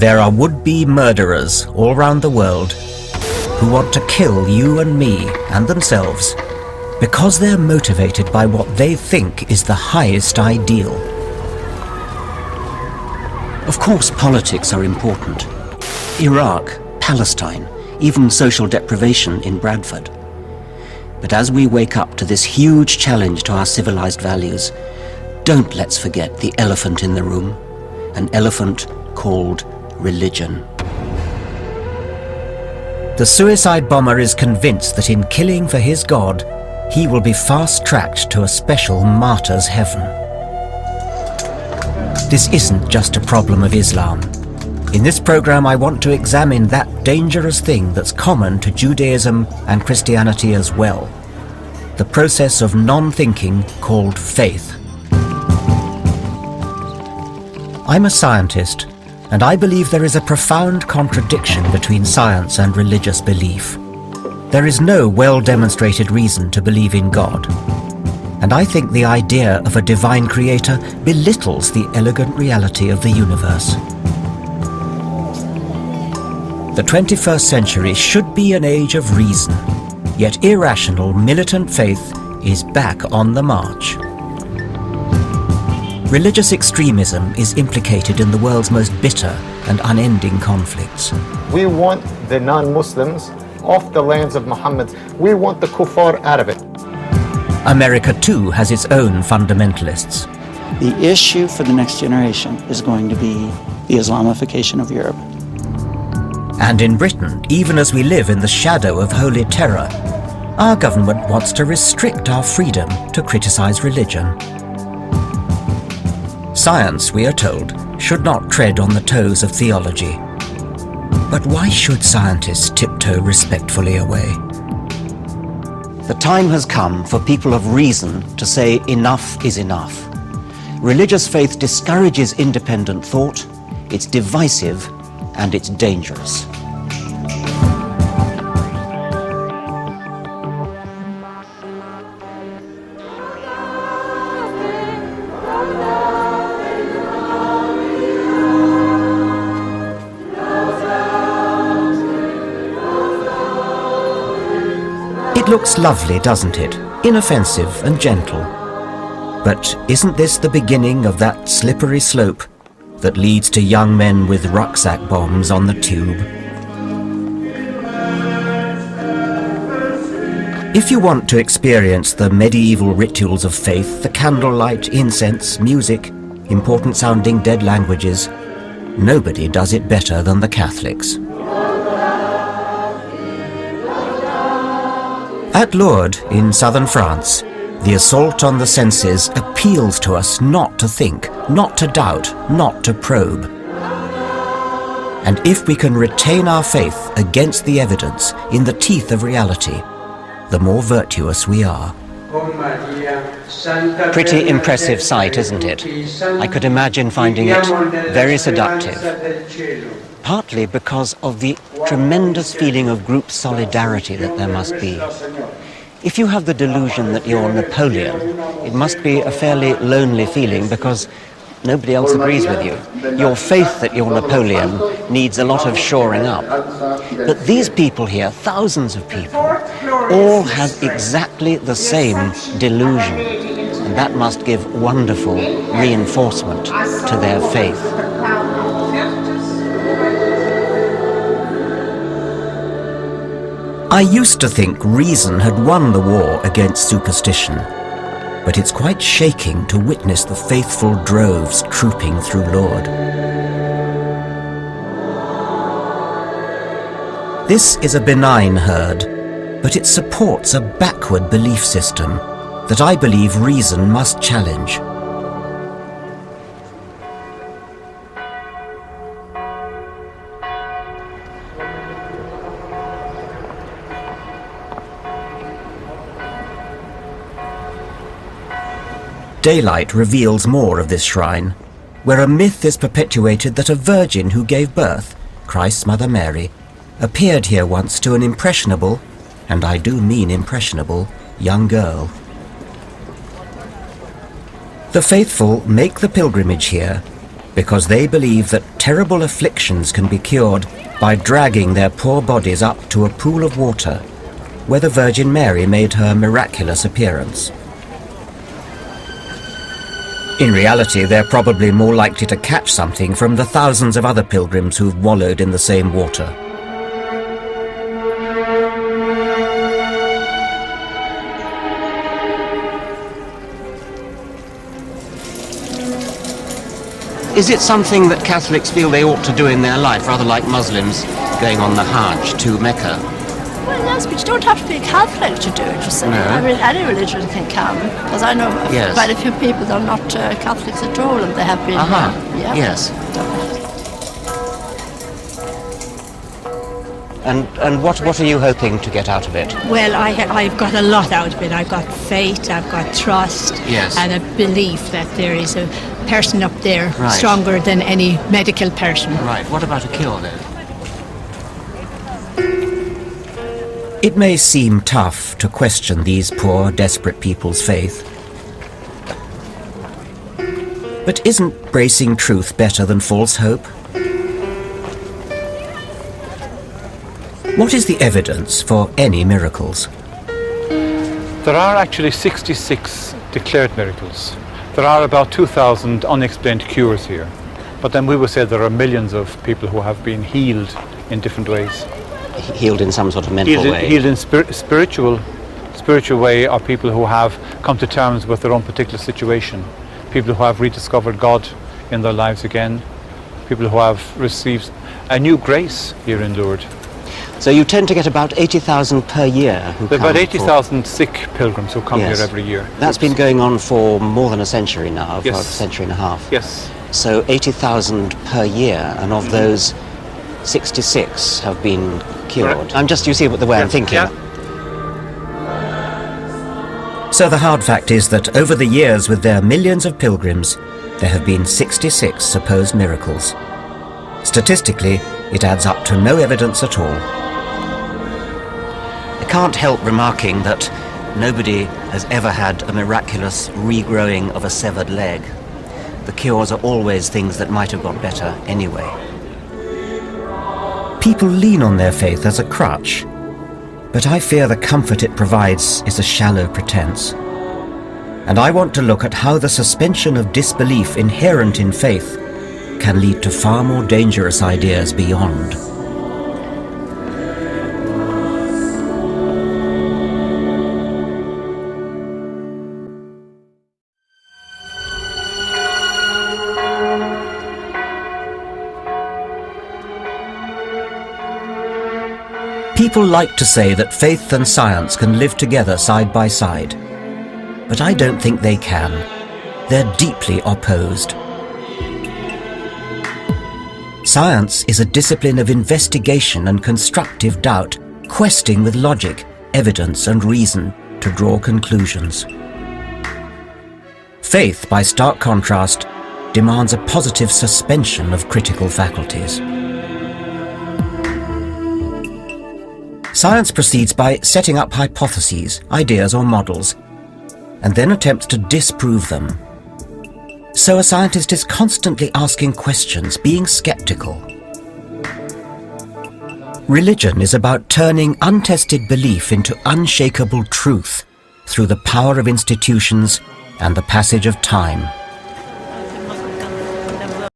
There are would-be murderers all around the world who want to kill you and me and themselves because they're motivated by what they think is the highest ideal. Of course, politics are important. Iraq, Palestine, even social deprivation in Bradford. But as we wake up to this huge challenge to our civilized values, don't let's forget the elephant in the room, an elephant called religion. The suicide bomber is convinced that in killing for his God, he will be fast-tracked to a special martyr's heaven. This isn't just a problem of Islam. In this program, I want to examine that dangerous thing that's common to Judaism and Christianity as well. The process of non-thinking called faith. I'm a scientist, and I believe there is a profound contradiction between science and religious belief. There is no well-demonstrated reason to believe in God. And I think the idea of a divine creator belittles the elegant reality of the universe. The 21st century should be an age of reason, yet irrational, militant faith is back on the march. Religious extremism is implicated in the world's most bitter and unending conflicts. We want the non-Muslims off the lands of Muhammad. We want the kuffar out of it. America too has its own fundamentalists. The issue for the next generation is going to be the Islamification of Europe. And in Britain, even as we live in the shadow of holy terror, our government wants to restrict our freedom to criticize religion. Science, we are told, should not tread on the toes of theology. But why should scientists tiptoe respectfully away? The time has come for people of reason to say enough is enough. Religious faith discourages independent thought, it's divisive, and it's dangerous. It looks lovely, doesn't it? Inoffensive and gentle. But isn't this the beginning of that slippery slope that leads to young men with rucksack bombs on the tube? If you want to experience the medieval rituals of faith, the candlelight, incense, music, important sounding dead languages, nobody does it better than the Catholics. At Lourdes, in southern France, the assault on the senses appeals to us not to think, not to doubt, not to probe. And if we can retain our faith against the evidence, in the teeth of reality, the more virtuous we are. Pretty impressive sight, isn't it? I could imagine finding it very seductive. Partly because of the tremendous feeling of group solidarity that there must be. If you have the delusion that you're Napoleon, it must be a fairly lonely feeling because nobody else agrees with you. Your faith that you're Napoleon needs a lot of shoring up. But these people here, thousands of people, all have exactly the same delusion. And that must give wonderful reinforcement to their faith. I used to think reason had won the war against superstition, but it's quite shaking to witness the faithful droves trooping through Lourdes. This is a benign herd, but it supports a backward belief system that I believe reason must challenge. Daylight reveals more of this shrine, where a myth is perpetuated that a virgin who gave birth, Christ's Mother Mary, appeared here once to an impressionable, and I do mean impressionable, young girl. The faithful make the pilgrimage here because they believe that terrible afflictions can be cured by dragging their poor bodies up to a pool of water where the Virgin Mary made her miraculous appearance. In reality, they're probably more likely to catch something from the thousands of other pilgrims who've wallowed in the same water. Is it something that Catholics feel they ought to do in their life, rather like Muslims going on the Hajj to Mecca? Well, yes, but you don't have to be a Catholic to do it, you see. No. I mean, any religion can, because I know Yes. quite a few people that are not Catholics at all, and they have been. Yeah. Yes. And what are you hoping to get out of it? Well, I've got a lot out of it. I've got faith, I've got trust, Yes. and a belief that there is a person up there Right. stronger than any medical person. Right, what about a cure then? It may seem tough to question these poor, desperate people's faith. But isn't bracing truth better than false hope? What is the evidence for any miracles? There are actually 66 declared miracles. There are about 2,000 unexplained cures here. But then we would say there are millions of people who have been healed in different ways. Healed in some sort of mental way? Healed in spiritual way, or people who have come to terms with their own particular situation. People who have rediscovered God in their lives again. People who have received a new grace here in Lourdes. So you tend to get about 80,000 per year who There are come about 80,000 sick pilgrims who come Yes. here every year. That's been going on for more than a century now, Yes. for a century and a half. Yes. So 80,000 per year, and of those, 66 have been cured. Correct. I'm just, you see the way I'm Yeah, thinking. yeah. So the hard fact is that over the years, with their millions of pilgrims, there have been 66 supposed miracles. Statistically, it adds up to no evidence at all. I can't help remarking that nobody has ever had a miraculous regrowing of a severed leg. The cures are always things that might have got better anyway. People lean on their faith as a crutch, but I fear the comfort it provides is a shallow pretense. And I want to look at how the suspension of disbelief inherent in faith can lead to far more dangerous ideas beyond. People like to say that faith and science can live together side by side. But I don't think they can. They're deeply opposed. Science is a discipline of investigation and constructive doubt, questing with logic, evidence and reason to draw conclusions. Faith, by stark contrast, demands a positive suspension of critical faculties. Science proceeds by setting up hypotheses, ideas or models, and then attempts to disprove them. So a scientist is constantly asking questions, being skeptical. Religion is about turning untested belief into unshakable truth through the power of institutions and the passage of time.